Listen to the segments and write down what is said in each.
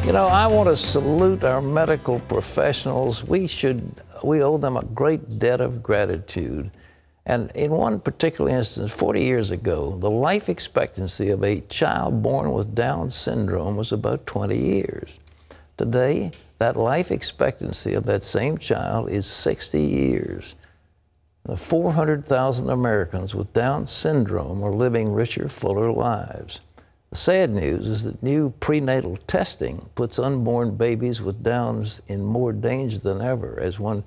You know, I want to salute our medical professionals. We owe them a great debt of gratitude. And in one particular instance, 40 years ago, the life expectancy of a child born with Down syndrome was about 20 years. Today, that life expectancy of that same child is 60 years. 400,000 Americans with Down syndrome are living richer, fuller lives. The sad news is that new prenatal testing puts unborn babies with Downs in more danger than ever. As one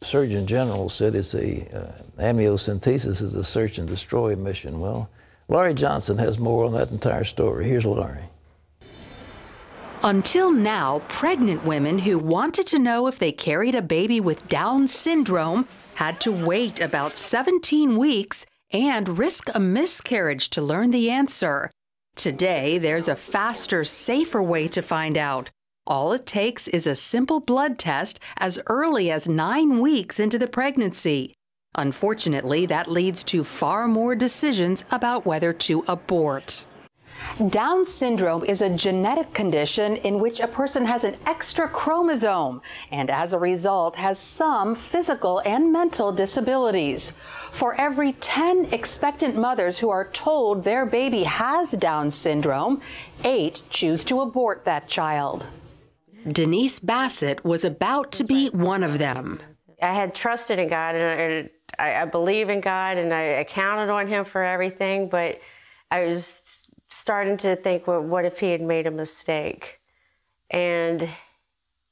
Surgeon General said, amniocentesis is a search and destroy mission. Well, Laurie Johnson has more on that entire story. Here's Laurie. Until now, pregnant women who wanted to know if they carried a baby with Down syndrome had to wait about 17 weeks and risk a miscarriage to learn the answer. Today, there's a faster, safer way to find out. All it takes is a simple blood test as early as 9 weeks into the pregnancy. Unfortunately, that leads to far more decisions about whether to abort. Down syndrome is a genetic condition in which a person has an extra chromosome and as a result has some physical and mental disabilities. For every 10 expectant mothers who are told their baby has Down syndrome, 8 choose to abort that child. Denise Bassett was about to be one of them. I had trusted in God and I believe in God and I counted on Him for everything, but I was starting to think, well, what if He had made a mistake? And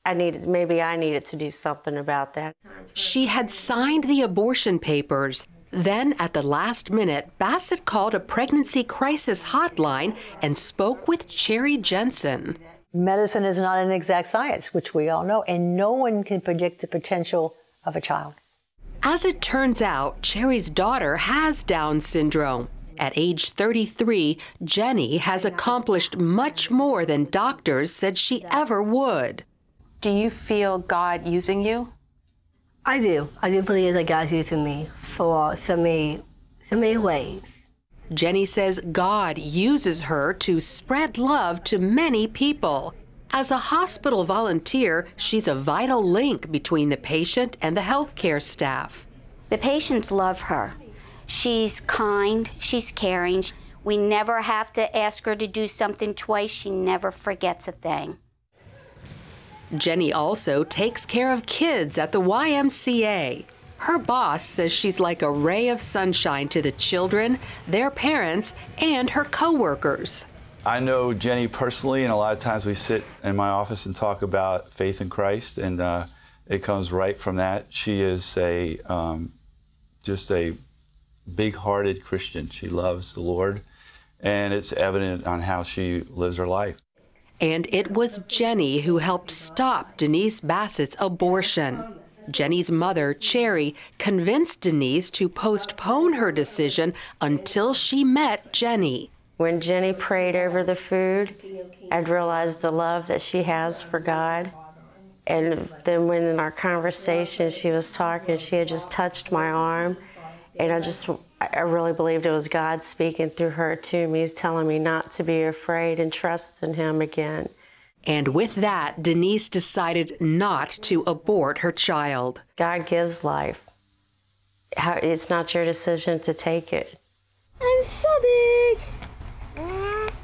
maybe I needed to do something about that. She had signed the abortion papers. Then, at the last minute, Bassett called a pregnancy crisis hotline and spoke with Cherry Jensen. Medicine is not an exact science, which we all know, and no one can predict the potential of a child. As it turns out, Cherry's daughter has Down syndrome. At age 33, Jenny has accomplished much more than doctors said she ever would. Do you feel God using you? I do. I do believe that God's using me for so many ways. Jenny says God uses her to spread love to many people. As a hospital volunteer, she's a vital link between the patient and the healthcare staff. The patients love her. She's kind, she's caring. We never have to ask her to do something twice. She never forgets a thing. Jenny also takes care of kids at the YMCA. Her boss says she's like a ray of sunshine to the children, their parents, and her coworkers. I know Jenny personally, and a lot of times we sit in my office and talk about faith in Christ, and it comes right from that. She is just a big-hearted Christian. She loves the Lord, and it's evident on how she lives her life. And it was Jenny who helped stop Denise Bassett's abortion. Jenny's mother, Cherry, convinced Denise to postpone her decision until she met Jenny. When Jenny prayed over the food, I'd realized the love that she has for God. And then when in our conversation she was talking, she had just touched my arm. And I really believed it was God speaking through her to me, telling me not to be afraid and trust in Him again. And with that, Denise decided not to abort her child. God gives life. It's not your decision to take it. I'm so big!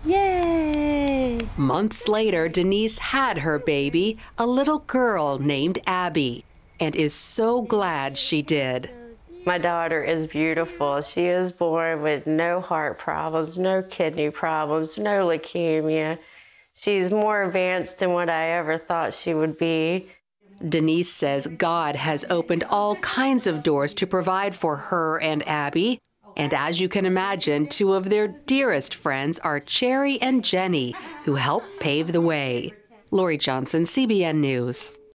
Yay! Months later, Denise had her baby, a little girl named Abby, and is so glad she did. My daughter is beautiful. She is born with no heart problems, no kidney problems, no leukemia. She's more advanced than what I ever thought she would be. Denise says God has opened all kinds of doors to provide for her and Abby. And as you can imagine, 2 of their dearest friends are Cherry and Jenny, who help pave the way. Laurie Johnson, CBN News.